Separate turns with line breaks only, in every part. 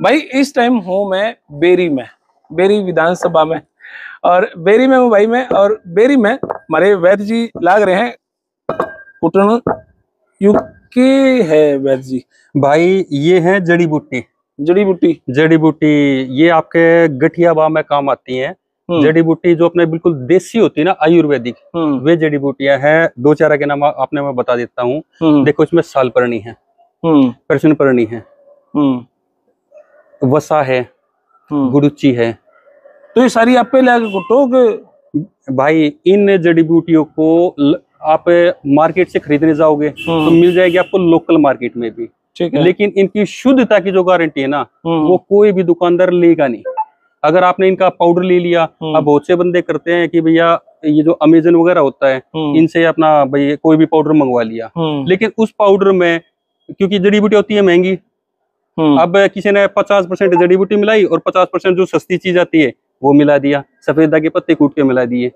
भाई इस टाइम हूँ मैं बेरी में, बेरी विधानसभा में, और बेरी में हूँ भाई मैं, और बेरी में हमारे वैद्य जी लाग रहे हैं कुटन युक्ति है। वैद्य जी
भाई ये है जड़ी बूटी।
जड़ी बूटी,
जड़ी बूटी ये आपके गठिया बाह में काम आती है। जड़ी बूटी जो अपने बिल्कुल देसी होती है ना, आयुर्वेदिक, वे जड़ी बूटियां हैं। दो चार के नाम आपने मैं बता देता हूँ। देखो इसमें सालपर्णी है, कृष्णपर्णी है, वसा है, गुरुची है।
तो ये सारी आप पे लाके कुटो के
भाई इन जड़ी बूटियों को आप मार्केट से खरीदने जाओगे तो मिल जाएगी आपको लोकल मार्केट में भी, ठीक है। लेकिन इनकी शुद्धता की जो गारंटी है ना, वो कोई भी दुकानदार लेगा नहीं। अगर आपने इनका पाउडर ले लिया, अब बहुत से बंदे करते हैं कि भैया ये जो अमेजन वगैरह होता है इनसे अपना भाई कोई भी पाउडर मंगवा लिया, लेकिन उस पाउडर में क्योंकि जड़ी बूटी होती है महंगी, अब किसी ने 50% जड़ी बूटी मिलाई और 50% जो सस्ती चीज आती है वो मिला दिया, सफेदा के पत्ते कूट के मिला दिए,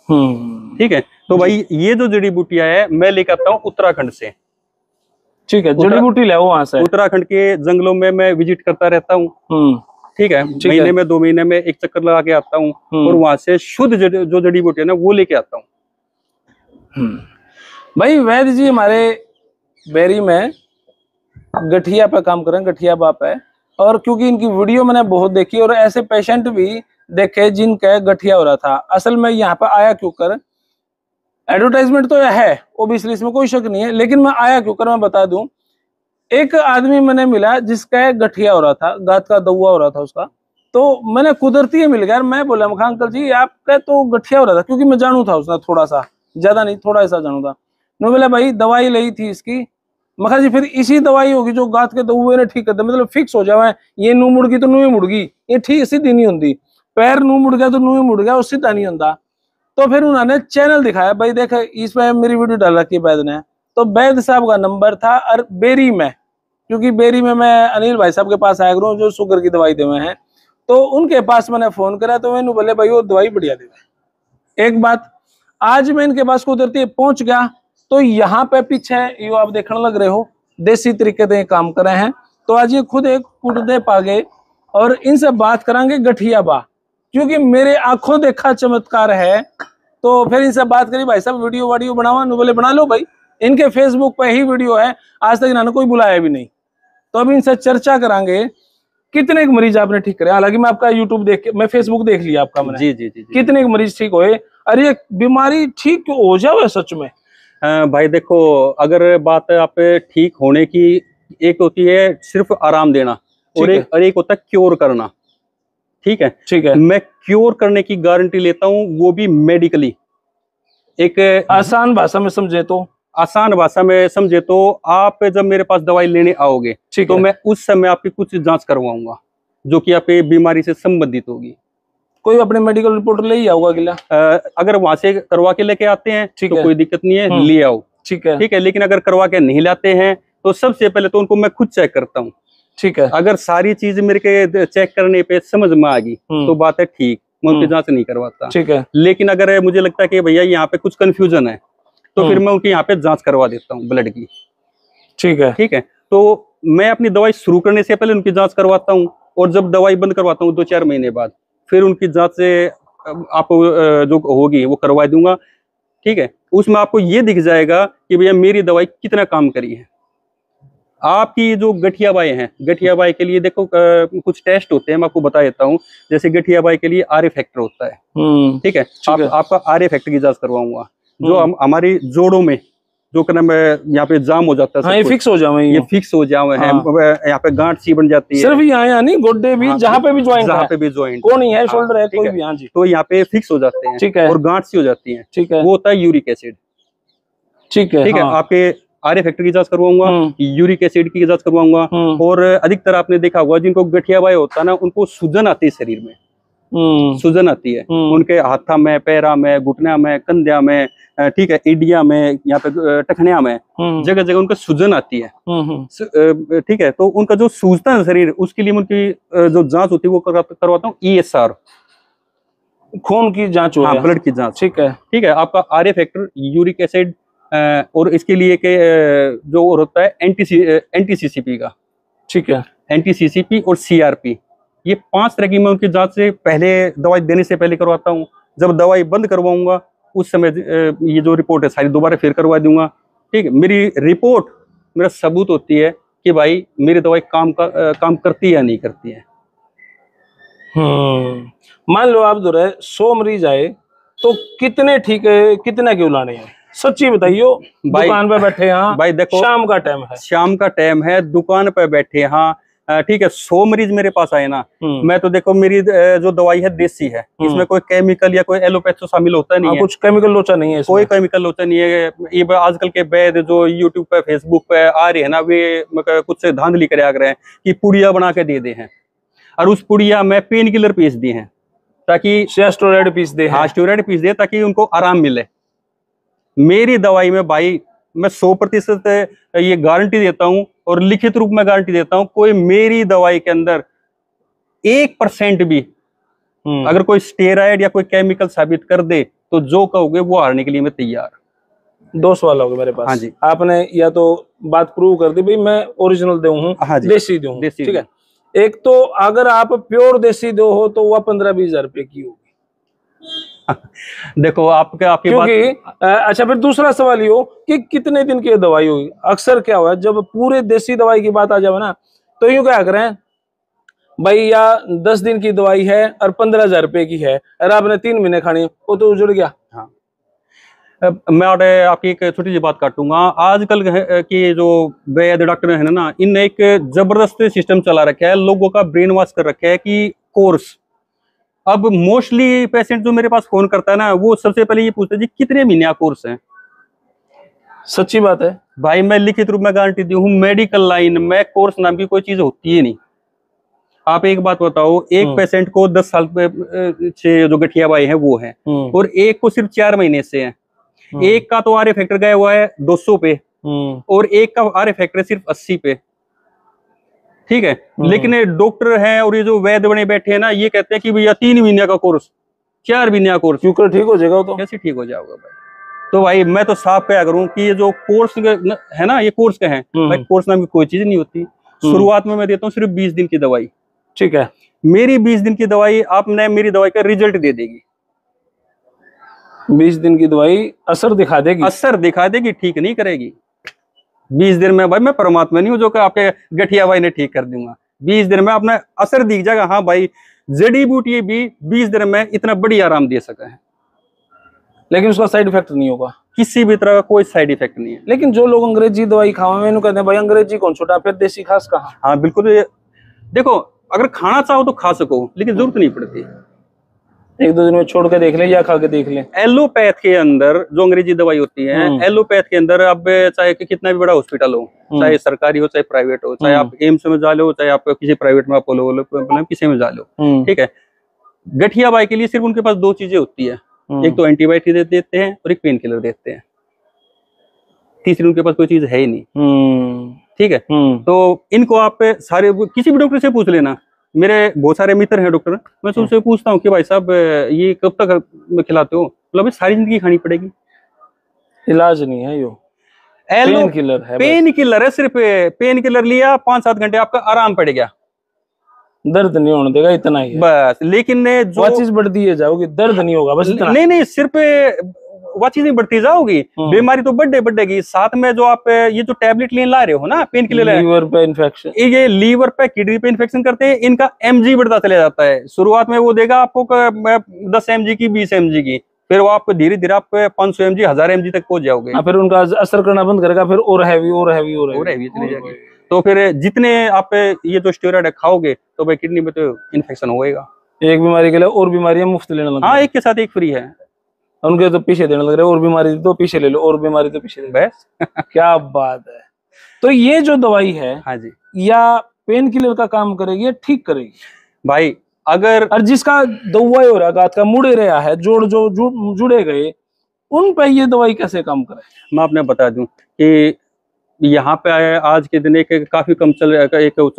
ठीक है। तो भाई ये जो जड़ी बूटियां है मैं लेकर आता हूँ उत्तराखंड से,
ठीक है। जड़ी बूटी ले वहां से,
उत्तराखंड के जंगलों में मैं विजिट करता रहता हूँ, ठीक है। महीने में 2 महीने में एक चक्कर लगा के आता हूँ और वहां से शुद्ध जो जड़ी बूटी है ना वो लेके आता हूँ।
भाई वैद्य जी हमारे बेरी में गठिया पे काम कर रहे हैं, गठिया बाप है, और क्योंकि इनकी वीडियो मैंने बहुत देखी और ऐसे पेशेंट भी देखे जिनका गठिया हो रहा था। असल में यहाँ पे आया क्यों कर, एडवर्टाइजमेंट तो यह है ओबियसली, इसमें कोई शक नहीं है, लेकिन मैं आया क्यों कर मैं बता दूं। एक आदमी मैंने मिला जिसका गठिया हो रहा था, गात का दौआ हो रहा था उसका, तो मैंने कुदरती मिल गया। मैं बोला मखा अंकल जी आपका तो गठिया हो रहा था, क्योंकि मैं जानू था उसका थोड़ा सा, ज्यादा नहीं थोड़ा सा जानू था। मैं बोला भाई दवाई ली थी इसकी, मखा जी फिर इसी दवाई होगी जो गात के दौए ने ठीक कर दे, मतलब फिक्स हो जाए। ये नू मुड़ गई तो नू ही मुड़ गई, ये ठीक सीधी नहीं होती, पैर नू मुड़ गया तो नू ही मुड़ गया, उससे सीधा नहीं होता। तो फिर उन्होंने चैनल दिखाया, भाई देख इसमें मेरी वीडियो डाल रखी वैद्य ने, तो वैद्य साहब का नंबर था और बेरी में, क्योंकि बेरी में मैं अनिल भाई साहब के पास आया करूँ जो शुगर की दवाई देवे हैं, तो उनके पास मैंने फोन करा तो मैंने बोले भाई वो दवाई बढ़िया देवे। एक बात, आज मैं इनके पास कुदरती पहुंच गया, तो यहाँ पे पीछे ये आप देखने लग रहे हो देसी तरीके से काम कर रहे हैं। तो आज ये खुद एक कुटदे पा गए और इनसे बात करांगे गठिया बा, क्योंकि मेरे आंखों देखा चमत्कार है। तो फिर इनसे बात करी, भाई साहब वीडियो बनावा, बोले बना लो भाई, इनके फेसबुक पे ही वीडियो है, आज तक इन्होंने कोई बुलाया भी नहीं। तो अब इनसे चर्चा करांगे कितने एक मरीज आपने ठीक करे। हालांकि मैं आपका यूट्यूब देख के, मैं फेसबुक देख लिया आपका मैंने, जी। कितने एक मरीज ठीक हुए, अरे ये बीमारी ठीक हो जाए सच में?
भाई देखो, अगर बात आप ठीक होने की, एक होती है सिर्फ आराम देना और एक होता है क्योर करना, ठीक है। मैं क्योर करने की गारंटी लेता हूँ, वो भी मेडिकली। एक
आसान भाषा में समझे तो,
आप जब मेरे पास दवाई लेने आओगे तो मैं उस समय आपकी कुछ जांच करवाऊंगा जो कि आपकी बीमारी से संबंधित होगी।
कोई अपने मेडिकल रिपोर्ट ले ही आऊंगा अगला,
अगर वहां से करवा के लेके आते हैं तो कोई दिक्कत नहीं है, ले आओ, ठीक है। लेकिन अगर करवा के नहीं लाते हैं तो सबसे पहले तो उनको मैं खुद चेक करता हूँ,
ठीक है।
अगर सारी चीज मेरे के चेक करने पे समझ में आ गई तो बात है ठीक, मैं उनकी जांच नहीं करवाता,
ठीक है।
लेकिन अगर मुझे लगता है कि भैया यहाँ पे कुछ कंफ्यूजन है तो फिर मैं उनकी यहाँ पे जांच करवा देता हूँ ब्लड की, ठीक है। तो मैं अपनी दवाई शुरू करने से पहले उनकी जांच करवाता हूँ, और जब दवाई बंद करवाता हूँ 2-4 महीने बाद, फिर उनकी जांच से आप जो होगी वो करवा दूंगा, ठीक है। उसमें आपको ये दिख जाएगा कि भैया मेरी दवाई कितना काम करी है। आपकी जो गठिया बाई हैं, गठिया बाई के लिए देखो कुछ टेस्ट होते हैं, मैं आपको बता देता हूँ। जैसे गठिया बाई के लिए आरए फैक्टर होता है, ठीक है। आपका आरए फैक्टर की जांच करवाऊंगा, जो हमारी जोड़ों में जो यहाँ पे जाम हो जाता है,
ये फिक्स हो जावे,
ये फिक्स हो जावे हैं, यहाँ पे गांठ सी बन जाती है,
सिर्फ यहाँ नहीं गोड्डे भी, जहाँ पे भी ज्वाइंट को नहीं है, शोल्डर है कोई भी, हाँ जी,
तो यहाँ पे फिक्स हो जाते हैं, ठीक है, और गांठ सी हो जाती है,
ठीक है।
वो होता है यूरिक एसिड, ठीक है। आपके आरए फैक्टर की जांच करवाऊंगा, यूरिक एसिड की जांच करवाऊंगा, और अधिकतर आपने देखा होगा जिनको गठिया बाई होता है ना, उनको सूजन आती है शरीर में, सूजन आती है उनके हाथा में, पैरा में, घुटना में, कंधा में, ठीक है, इडिया में, यहाँ पे टखनिया में, जगह जगह उनका सूजन आती है, ठीक है। तो उनका जो सूजता है शरीर, उसके लिए उनकी जो जांच होती है वो करवाता हूँ ESR,
खून की जांच,
ब्लड की जांच,
ठीक है।
आपका आरए फैक्टर, यूरिक एसिड, और इसके लिए के जो होता है एंटी CCP का,
ठीक है,
NTCCP और CRP, ये 5 तरह की मैं उनकी जांच से पहले, दवाई देने से पहले करवाता हूँ। जब दवाई बंद करवाऊंगा उस समय ये जो रिपोर्ट है सारी दोबारा फिर करवा दूंगा। ठीक है, मेरी रिपोर्ट मेरा सबूत होती है कि भाई मेरी दवाई काम करती है या नहीं करती है।
मान लो आप जो है 100 मरीज आए तो कितने ठीक है, कितने क्यों लाने हैं? सच्ची बताइयो। दुकान पे बैठे हैं
भाई, देखो
शाम का टाइम है,
शाम का टाइम है, दुकान पे बैठे हैं, ठीक है, 100 मरीज मेरे पास आए ना, मैं तो देखो मेरी जो दवाई है देसी है, इसमें कोई केमिकल या कोई एलोपैथ तो शामिल होता नहीं है,
कुछ केमिकल लोचा नहीं है इसमें।
कोई केमिकल लोचा नहीं है। ये आजकल के वैद्य जो यूट्यूब पे फेसबुक पे आ रहे हैं ना, वे कुछ धांधली करे आ रहे हैं कि पुड़िया बना के दे हैं, और उस पुड़िया में पेन किलर पीस दिए हैं ताकि
स्टेरॉइड पीस दे।
हाँ, स्टेरॉइड पीस दे ताकि उनको आराम मिले। मेरी दवाई में भाई मैं 100% ये गारंटी देता हूं और लिखित रूप में गारंटी देता हूं, कोई मेरी दवाई के अंदर 1% भी अगर कोई स्टेरॉइड या कोई केमिकल साबित कर दे तो जो कहोगे वो हारने के लिए मैं तैयार।
2 सवाल हो गए मेरे पास।
हाँ जी।
आपने या तो बात प्रूव कर दी भाई मैं ओरिजिनल दूं हूं,
हाँ जी,
देसी दूं,
देसी,
ठीक है। एक तो अगर आप प्योर देसी दो हो तो वह 15-20 हजार रुपए की होगी।
देखो आपकी
क्योंकि अच्छा, फिर दूसरा सवाल ये हो कि कितने दिन की दवाई होगी। अक्सर क्या हुआ जब पूरे देसी दवाई की बात आ जाए ना, तो यूं क्या करें भाई, या 10 दिन की दवाई है और 15,000 रुपए की है और आपने 3 महीने खानी, वो तो उजड़ गया।
हाँ, मैं और आपकी एक छोटी सी बात काटूंगा। आजकल की जो वैद्य डॉक्टर है ना, इन एक जबरदस्त सिस्टम चला रखा है, लोगों का ब्रेन वॉश कर रखा है कि कोर्स। अब मोस्टली पेशेंट जो मेरे पास फोन करता है ना, वो सबसे पहले ये पूछता है जी कितने महीने का कोर्स है।
सच्ची बात है
भाई, मैं लिखित रूप में गारंटी दी हूँ, मेडिकल लाइन में कोर्स नाम की कोई चीज होती है नहीं। आप एक बात बताओ, एक पेशेंट को 10 साल से जो गठिया बाई है वो है, और एक को सिर्फ 4 महीने से है। एक का तो आर फैक्टर गया हुआ है 200 पे, और एक का आर फैक्टर सिर्फ 80 पे। ठीक है, लेकिन डॉक्टर हैं और ये जो वैद्य बने बैठे हैं ना, ये कहते हैं कि भैया 3 महीने का कोर्स, 4 महीने का कोर्स,
क्यों ठीक हो जाएगा। तो
कैसे ठीक हो जाएगा भाई? तो भाई मैं तो साफ कहा करूं कि ये जो कोर्स है ना, ये कोर्स का है भाई, कोर्स नाम की कोई चीज नहीं होती। शुरुआत में मैं देता हूँ सिर्फ 20 दिन की दवाई।
ठीक है,
मेरी 20 दिन की दवाई आपने मेरी दवाई का रिजल्ट दे देगी।
20 दिन की दवाई असर दिखा देगी,
असर दिखा देगी, ठीक नहीं करेगी। 20 दिन में भाई मैं परमात्मा नहीं हूं जो कि आपके गठिया भाई ने ठीक कर दूंगा। 20 दिन में अपना असर दिख जाएगा। हाँ भाई, जड़ी बूटी भी 20 दिन में इतना बड़ी आराम दे सका है,
लेकिन उसका साइड इफेक्ट नहीं होगा,
किसी भी तरह का कोई साइड इफेक्ट नहीं है।
लेकिन जो लोग अंग्रेजी दवाई खावा में कहते हैं भाई अंग्रेजी कौन छोटा, फिर देसी खास कहाँ।
हाँ बिल्कुल, देखो अगर खाना चाहो तो खा सको, लेकिन जरूरत नहीं पड़ती।
1-2 दिन में छोड़ के देख ले या खा के देख ले।
एलोपैथ के अंदर जो अंग्रेजी दवाई होती है, एलोपैथ के अंदर अब चाहे कितना भी बड़ा हॉस्पिटल हो, चाहे सरकारी हो चाहे प्राइवेट हो, चाहे आप एम्स में जा लो, चाहे आप किसी प्राइवेट में अपोलो किसी में जा लो, ठीक है, गठिया बाई के लिए सिर्फ उनके पास 2 चीजें होती है। एक तो एंटीबायोटिक देते हैं और एक पेन किलर देते हैं, तीसरी उनके पास कोई चीज है ही नहीं। ठीक है, तो इनको आप सारे किसी भी डॉक्टर से पूछ लेना। मेरे बहुत सारे मित्र हैं डॉक्टर, मैं उनसे पूछता हूँ कि भाई साहब ये कब तक खिलाते हो, मतलब सारी जिंदगी खानी पड़ेगी।
इलाज नहीं है, यो पेन किलर है,
पेन किलर है, सिर्फ पेन किलर लिया 5-7 घंटे आपका आराम पड़ गया, दर्द
नहीं होने देगा, इतना ही
बस। लेकिन जो
चीज बढ़ती है जाओगी, दर्द नहीं होगा बस इतना।
नहीं, सिर्फ वो चीज नहीं बढ़ती जाओगी, बीमारी तो बढ़ेगी। साथ में जो आप ये जो टैबलेट लेने ला रहे हो ना, पेन किलर,
लीवर पे इन्फेक्शन,
ये लीवर पे किडनी पे इन्फेक्शन करते हैं, इनका mg बढ़ता चला जाता है। शुरुआत में वो देगा आपको 10 mg की, 20 mg की, फिर वो आपको धीरे धीरे आप 500 mg 1000 mg तक पहुंच जाओगे।
फिर उनका असर करना बंद करेगा, फिर और हैवी चली जाएगी।
तो फिर जितने आप ये जो स्टेरॉइड खाओगे तो भाई किडनी में तो इन्फेक्शन होएगा।
एक बीमारी के लिए और बीमारियां मुफ्त लेने लगे।
हाँ, एक के साथ एक फ्री है,
उनके तो पीछे देने लग रहे, और बीमारी तो पीछे ले लो, और बीमारी तो पीछे ले लो, बस क्या बात है। तो ये जो दवाई है, हाँ जी, या पेन किलर का काम करेगी या ठीक करेगी
भाई? अगर
और जिसका दवा हो रहा गात का मुड़े रहा है, जोड़ जो जुड़े गए, उन पे ये दवाई कैसे काम करे?
मैं आपने बता दूं कि यहाँ पे आज के दिन एक काफी कम चल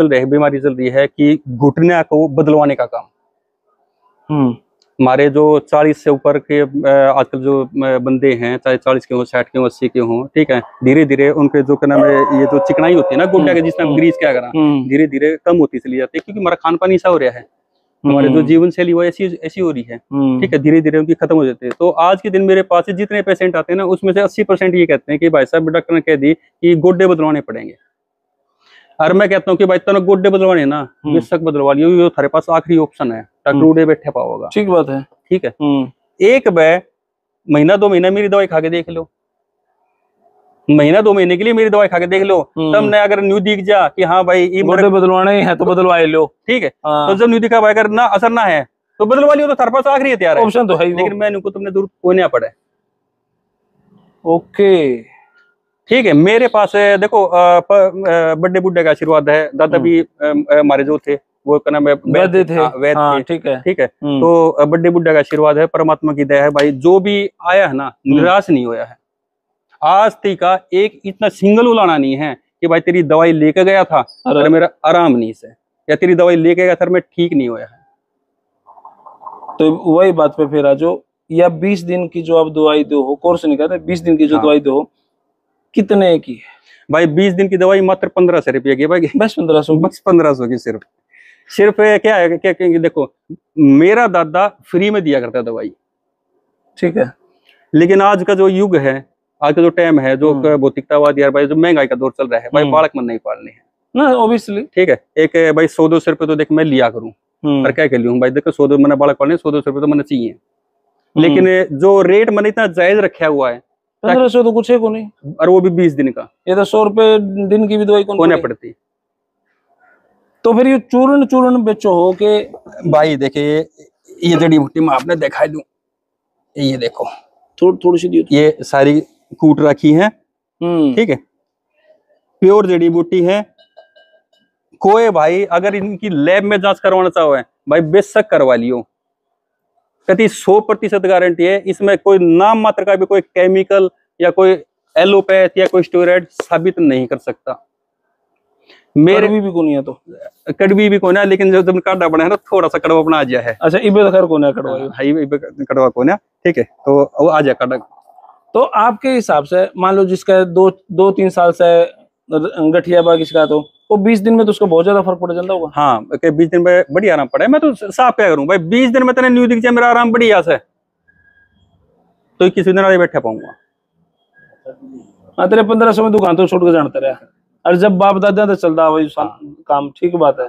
रही बीमारी चल रही है कि घुटने को बदलवाने का काम। हमारे जो 40 से ऊपर के आजकल जो बंदे हैं, चाहे 40 के हो, 60 के हो, 80 के हो, ठीक है, धीरे धीरे उनके जो क्या नाम है, ये जो चिकनाई होती है ना गुड्डा के, जिसमें हम ग्रीस क्या करा, धीरे धीरे कम होती चली जाती है, क्योंकि हमारा खान पान ऐसा हो रहा है, हमारे जो जीवन शैली वो ऐसी ऐसी हो रही है, ठीक है, धीरे धीरे उनकी खत्म हो जाती है। तो आज के दिन मेरे पास जितने पेशेंट आते हैं ना, उसमें से 80% ये कहते हैं कि भाई साहब डॉक्टर ने कह दी कि गोड्डे बदलवाने पड़ेंगे। और मैं कहता हूँ कि भाई तना गोड्डे बदलवाने ना, बेशक बदलवा लियो, थारे पास आखिरी ऑप्शन है, डॉक्टर उड़े बैठे पाओगा,
ठीक बात है,
ठीक है। एक महीना 2 महीना मेरी दवाई खा के देख लो, महीना 2 महीने के लिए मेरी दवाई खा के देख लो, तब ने अगर न्यू दिख जा कि हाँ भाई
गोड्डे बदलवाने है तो बदलवा लो, ठीक है।
तो जब न्यू दिखा भाई अगर ना असर ना है तो बदलवा लियो, तो थारे पास आखिरी हथियार है,
ऑप्शन तो है,
लेकिन मैं इनको तुमने दूर कोई नहीं पड़ा।
ओके, ठीक
है। मेरे पास देखो बड़े बुड्ढे का आशीर्वाद है, दादा भी हमारे जो थे वो क्या नाम है वैद्य थे, वैद्य थे, ठीक है, ठीक है। तो बड़े बुड्ढे का आशीर्वाद है, परमात्मा की दया है भाई, जो भी आया है ना निराश नहीं होया है। आज तक का एक इतना सिंगल उलाना नहीं है कि भाई तेरी दवाई लेके गया था और मेरा आराम नहीं से, या तेरी दवाई लेके गया था मैं ठीक नहीं होया है।
तो वही बात पे फिर आज, या 20 दिन की जो आप दवाई दो हो, कोर्स नहीं कहते, 20 दिन की जो दवाई दो हो, कितने की है
भाई? 20 दिन की दवाई मात्र 1500 रुपये की भाई,
बस 1500,
बस 1500 की सिर्फ क्या है, क्या कहेंगे, देखो मेरा दादा फ्री में दिया करता है दवाई,
ठीक है,
लेकिन आज का जो युग है, आज का जो टाइम है, जो भौतिकतावादी यार भाई, जो महंगाई का दौर चल रहा है भाई, बालक मन नहीं पालने हैं
ना, ऑब्वियसली, ठीक है।
एक भाई 100-200 रुपये तो देख मैं लिया करूं, पर क्या कर लूं भाई, देखो 100 मैंने बालक पालने, 100-200 रुपये तो मैंने चाहिए, लेकिन जो रेट मैंने इतना जायज रखा हुआ है
1500 तो कुछ है को नहीं,
और वो भी 20 दिन का,
ये तो 100 रुपए दिन की भी दवाई कौन
होने पड़ती।
तो फिर ये चूर्ण बेचो हो के
भाई देखिए, ये जड़ी बूटी मैं आपने दिखाई दूं, ये देखो
थोड़ी सी दी,
ये सारी कूट रखी है, ठीक है, प्योर जड़ी बूटी है। कोई भाई अगर इनकी लैब में जांच करवाना चाहो है भाई, बेशक करवा लियो, कति 100% गारंटी है, इसमें कोई नाम मात्र का भी कोई केमिकल या कोई एलोपैथ या कोई स्टेरॉइड साबित नहीं कर सकता। मेरे भी कौन है, तो कड़वी भी कौन है, लेकिन जब काढ़ा बना है ना, थोड़ा सा कड़वा बना आ गया है।
अच्छा, इबे खैर कौन है कड़वा,
कड़वा कौन है, ठीक है, तो वो आ जाए काढ़ा।
तो आपके हिसाब से मान लो जिसका 2-3 साल से गठिया बाग इसका, तो वो 20 दिन में तो उसको बहुत ज्यादा फर्क पड़ जाता होगा।
हाँ, 20 दिन में बड़ी आराम पड़ा है। मैं तो साफ क्या करूं भाई, 20 दिन में तेने न्यू दिख जाए, मेरा आराम बड़ी आस है, तो 21 दिन आगे बैठा पाऊंगा।
हाँ, तेरे 1500 में दुकान तो छोड़ के जानते रहे, और जब बाप दादा तो चलता वही काम, ठीक बात है।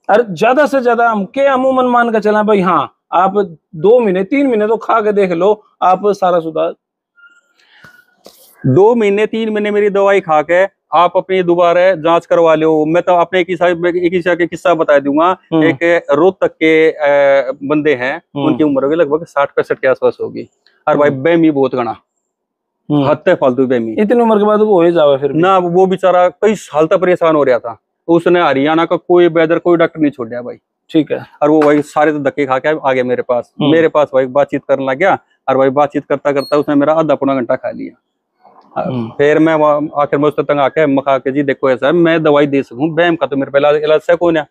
और ज्यादा से ज्यादा हम के अमूमन मान के चला भाई, हाँ आप 2 महीने 3 महीने तो खा के देख लो, आप सारा सुधार।
2 महीने 3 महीने मेरी दवाई खा के आप अपनी दोबारा जांच करवा लो। मैं तो अपने एक ही किस्सा बता दूंगा। एक रोहतक के बंदे हैं, उनकी उम्र होगी लगभग 60-65 के आसपास होगी, और भाई बेमी बहुत घना, हत्ते फालतू बेमी,
इतनी उम्र के बाद वो हो ही जावे फिर
ना। वो बेचारा कई साल तक परेशान हो रहा था, उसने हरियाणा का कोई वेदर कोई डॉक्टर नहीं छोड़ा भाई, ठीक है। और वो भाई सारे तो धक्के खा के आ गया मेरे पास भाई बातचीत करने लग गया, और भाई बातचीत करता करता उसने मेरा आधा पौना घंटा खा लिया। फिर मैं आखिर में उससे तंग आके मखा के, जी देखो ऐसा है, मैं दवाई दे सकूं, बैम का तो मेरे पे इलाज से कौन है,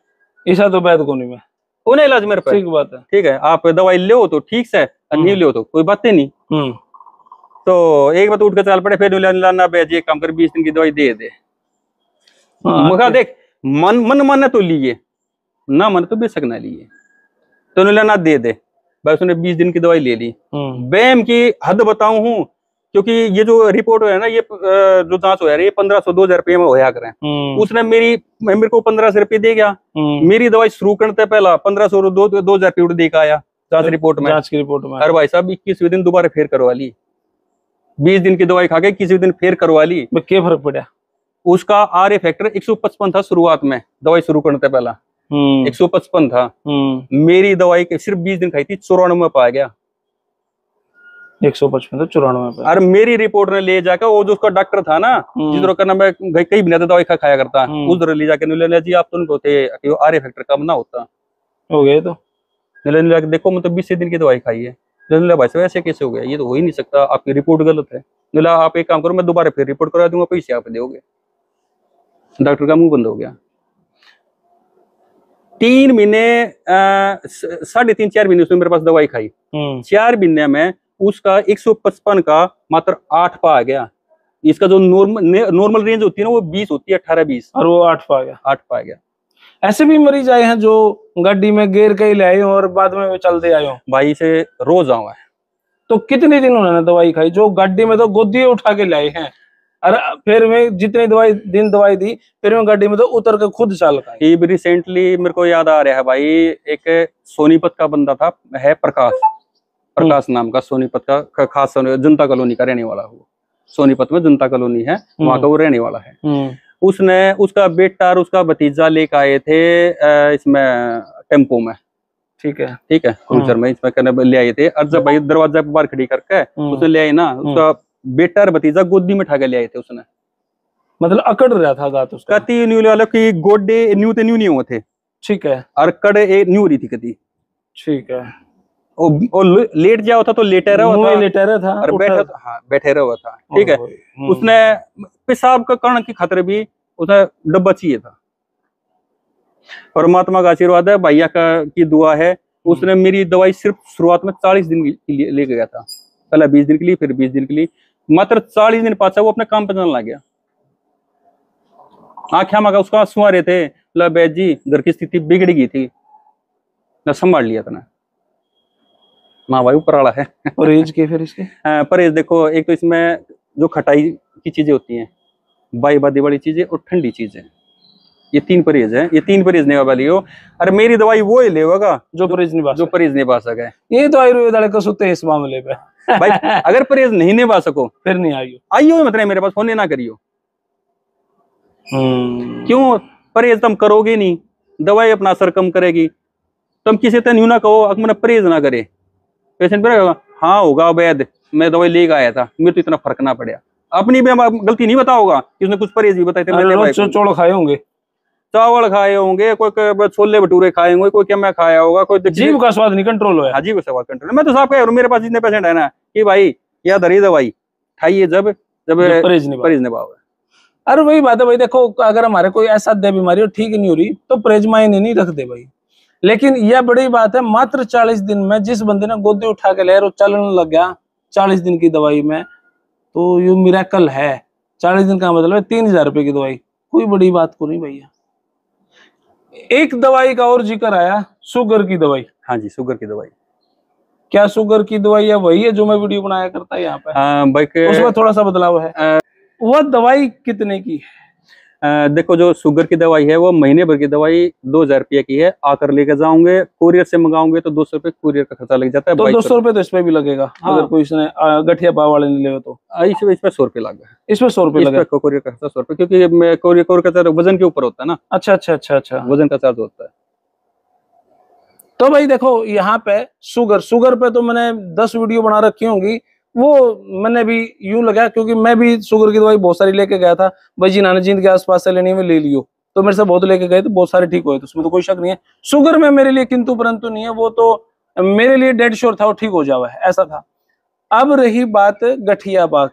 ऐसा तो बैद को नहीं, मैं कौन है इलाज मेरे पे, ठीक बात है, ठीक है। आप दवाई लो तो ठीक से, नहीं लो तो कोई बात नहीं। तो एक बार उठ के चल पड़े, फिर लाना बेच एक काम कर 20 दिन की दवाई दे। मखा देख, मन माने तो लिए, ना मन तो बेशक ना लिए, तो लाना दे भाई। उसने 20 दिन की दवाई ले ली। बैम की हद बताऊं हूँ, क्योंकि ये जो रिपोर्ट है ना, ये जो जांच हो रही है, 1500-2000 रुपये में होया करें। उसने मेरे को 1500 रुपये दे गया। मेरी दवाई शुरू करने से पहला 1500-2000 रुपये दे के आया जांच रिपोर्ट में, जांच की रिपोर्ट में। अरे भाई साहब 21वें दिन दोबारा फिर करवा ली, 20 दिन की दवाई खा के 21वें दिन फिर करवा ली। क्या फर्क पड़ा? उसका आर फैक्टर 155 था शुरुआत में, दवाई शुरू करने से पहला 155 था। मेरी दवाई सिर्फ 20 दिन खाई थी, 94 पा गया। 155 तो 94 पे। अरे मेरी रिपोर्ट ने ले जाकर, वो जो उसका डॉक्टर था ना, जिधर का मैं कई महीने दवाई खाया करता, उधर ले जाके नीले जी आप तो उनको थे आर फैक्टर कम ना होता हो गए, तो नीले देखो मैं तो 20 दिन की दवाई खाई है। भाई साहब ऐसे कैसे हो गया, ये तो हो ही नहीं सकता, आपकी रिपोर्ट गलत है। नीला आप एक काम करो, मैं दोबारा फिर रिपोर्ट करा दूंगा, पैसे आप दोगे। डॉक्टर का मुंह बंद हो गया। 3 महीने 3.5-4 महीने उसने मेरे पास दवाई खाई। 4 महीने में उसका 155 का मात्र 8 पा आ गया। इसका जो नॉर्मल रेंज होती है ना वो 20 होती है, 18-20,
और वो 8 पा गया।
8 पा गया।
ऐसे भी मरीज आए हैं जो गाड़ी में गेर के ही ले आए हो और बाद में चलते आए हो?
भाई से रोज आवा है।
तो कितने दिन उन्होंने दवाई खाई? जो गाड़ी में तो गोदी उठा के लाए हैं, और फिर मैं जितनी दवाई दी, फिर मैं गाड़ी में तो उतर के खुद चल का।
ये भी रिसेंटली मेरे को याद आ रहा है भाई, एक सोनीपत का बंदा था, है प्रकाश नाम का, सोनीपत का खास जनता कॉलोनी का रहने वाला। वो सोनीपत में जनता कॉलोनी है, वहां का वो रहने वाला है। उसने उसका बेटा और उसका भतीजा लेकर आए थे इसमें टेम्पो में, ठीक है क्रूजर में, इसमें करने ले आए थे। और जब भाई दरवाजा बाहर खड़ी करके उसने ले आई ना, उसका बेटा और भतीजा गोदी में ठाके ले आए थे उसने।
मतलब अकड़ रहा था गात उसका?
कति न्यू वालों की गोडे न्यू नहीं हुए थे, ठीक है, और कड़े न्यू रही थी कति, ठीक है। और लेट जाओ था तो लेटे रहा था, और बैठे रहा था, ठीक है। उसने पेशाब का कारण की खतरे भी उसने डब्बा चाहिए था। परमात्मा का आशीर्वाद है, भैया की दुआ है, उसने मेरी दवाई सिर्फ शुरुआत में 40 दिन के लिए ले गया था। पहले 20 दिन के लिए, फिर 20 दिन के लिए, मात्र 40 दिन पाचा वो अपने काम पे जाने लग गया। आख्या मगा उसका आंसू आ रहे थे, बैद जी घर की स्थिति बिगड़ गई थी, मैं संभाल लिया था ना। माँ भाई ऊपर वाला है।
परहेज के फिर इसके
परहेज देखो, एक तो इसमें जो खटाई की चीजें होती हैं, बादी वाली चीजें और ठंडी चीजें, ये 3 परहेज है। ये 3 परहेज निभा लियो, अरे मेरी दवाई वो ही लेगा जो परहेज निभा सके।
ये तो आयुर्वेद वाले कसूते हैं इस मामले पे।
भाई अगर परहेज नहीं निभा सको
फिर नहीं आइयो
मतलब मेरे पास फोन ना करियो। क्यों? परहेज तुम करोगे नहीं, दवाई अपना असर कम करेगी। तुम किसी तरह न्यू ना कहो मैंने परहेज ना करे, पेशेंट पर हाँ होगा वैद, मैं दवाई लेकर आया था, मेरे तो इतना फर्क ना पड़ा। अपनी भी गलती नहीं बताओगा कि उसने कुछ परहेज भी बताए थे।
चौड़ खाए होंगे,
चावल खाए होंगे, कोई छोले भटूरे खाए होंगे, कोई क्या खाया होगा, कोई
जीभ का स्वाद नहीं कंट्रोल हुआ।
हाँ, जीभ का स्वाद कंट्रोल। मैं तो साफ कह रहा हूँ, मेरे पास जितने पेशेंट है ना कि भाई या धरी दवाई खाइए जब परहेज निभाओगे।
अरे वही बात है भाई, देखो अगर हमारे कोई ऐसा बीमारी ठीक नहीं हो रही तो परहेज मायने नहीं रखते भाई। लेकिन यह बड़ी बात है, मात्र 40 दिन में जिस बंदे ने गोदी उठा के ले और चलने लग गया 40 दिन की दवाई में, तो ये मिरेकल है। 40 दिन का मतलब है 3000 रुपए की दवाई, कोई बड़ी बात को नहीं भैया। एक दवाई का और जिक्र आया, शुगर की दवाई।
हाँ जी, शुगर की दवाई।
क्या शुगर की दवाई है वही है जो मैं वीडियो बनाया करता है यहाँ पे? उसमें थोड़ा सा बदलाव है। वह दवाई कितने की है?
देखो, जो शुगर की दवाई है वो महीने भर की दवाई 2000 रुपये की है। आकर लेकर जाओगे, कुरियर से मंगाओगे तो 200 रुपये कुरियर का खर्चा लग जाता है।
तो 200 रुपये तो इसमें भी लगेगा। हाँ। अगर कोई इसने गठिया पाव वाले ने ले तो
इसमें 100 रुपये लगा।
इसमें 100 रुपये लगा,
कुरियर का खर्चा 100 रुपये, क्योंकि कुरियर का चार्ज वजन के ऊपर होता है ना।
अच्छा,
वजन का चार्ज होता है।
तो भाई देखो यहाँ पे शुगर पे तो मैंने 10 वीडियो बना रखी होंगी। वो मैंने भी यूं लगा, क्योंकि मैं भी शुगर की दवाई बहुत सारी लेके गया था भाई, जी नाना जींद के आसपास से लेनी में ले लियो, तो मेरे से बहुत लेके गए तो बहुत सारे ठीक हुए, तो उसमें तो कोई शक नहीं है। शुगर में मेरे लिए किंतु परंतु नहीं है, वो तो मेरे लिए डेड श्योर था वो ठीक हो जावा है, ऐसा था। अब रही बात गठिया बा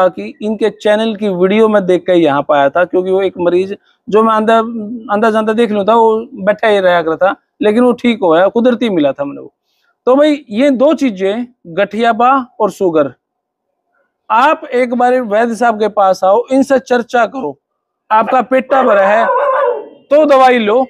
की, इनके चैनल की वीडियो में देख के यहाँ पाया था, क्योंकि वो एक मरीज जो मैं अंदर जानता देख लूँ था, वो बैठा ही रहा कर था, लेकिन वो ठीक हो गया, कुदरती मिला था मैंने वो। तो भाई ये 2 चीजें, गठियाबा और शुगर, आप एक बार वैद्य साहब के पास आओ, इनसे चर्चा करो। आपका पेटा भरा है तो दवाई लो,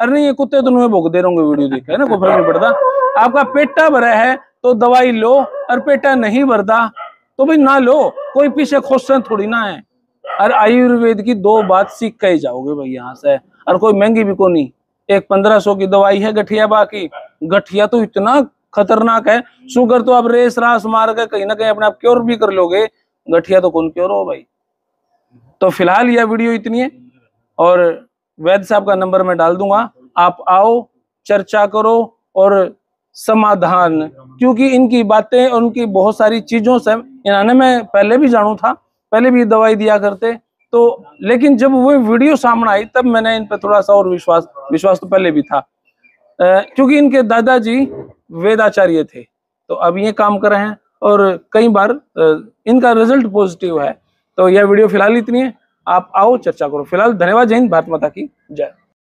अरे नहीं ये कुत्ते तो तुम्हें भोग दे रहे होंगे वीडियो देख है ना, कोई फर्क नहीं पड़ता। आपका पेटा भरा है तो दवाई लो, और पेटा नहीं भरता तो भाई ना लो, कोई पीछे क्वेश्चन थोड़ी ना है। और आयुर्वेद की 2 बात सीख के ही जाओगे भाई यहाँ से, और कोई महंगी भी को नहीं। एक 1500 की दवाई है गठियाबा की। गठिया तो इतना खतरनाक है, शुगर तो आप रेस रास मार के कहीं ना कहीं अपने आप क्योर भी कर लोगे, गठिया तो कौन क्योर हो भाई। तो फिलहाल यह वीडियो इतनी है, और वैद्य साहब का नंबर मैं डाल दूंगा, आप आओ, चर्चा करो और समाधान, क्योंकि इनकी बातें और उनकी बहुत सारी चीजों से इन्होंने मैं पहले भी जानू था, पहले भी दवाई दिया करते तो, लेकिन जब वो वीडियो सामने आई तब मैंने इन पर थोड़ा सा और विश्वास तो पहले भी था, क्योंकि इनके दादाजी वेदाचार्य थे, तो अब ये काम कर रहे हैं और कई बार इनका रिजल्ट पॉजिटिव है। तो यह वीडियो फिलहाल इतनी है, आप आओ चर्चा करो। फिलहाल धन्यवाद, जय हिंद, भारत माता की जय।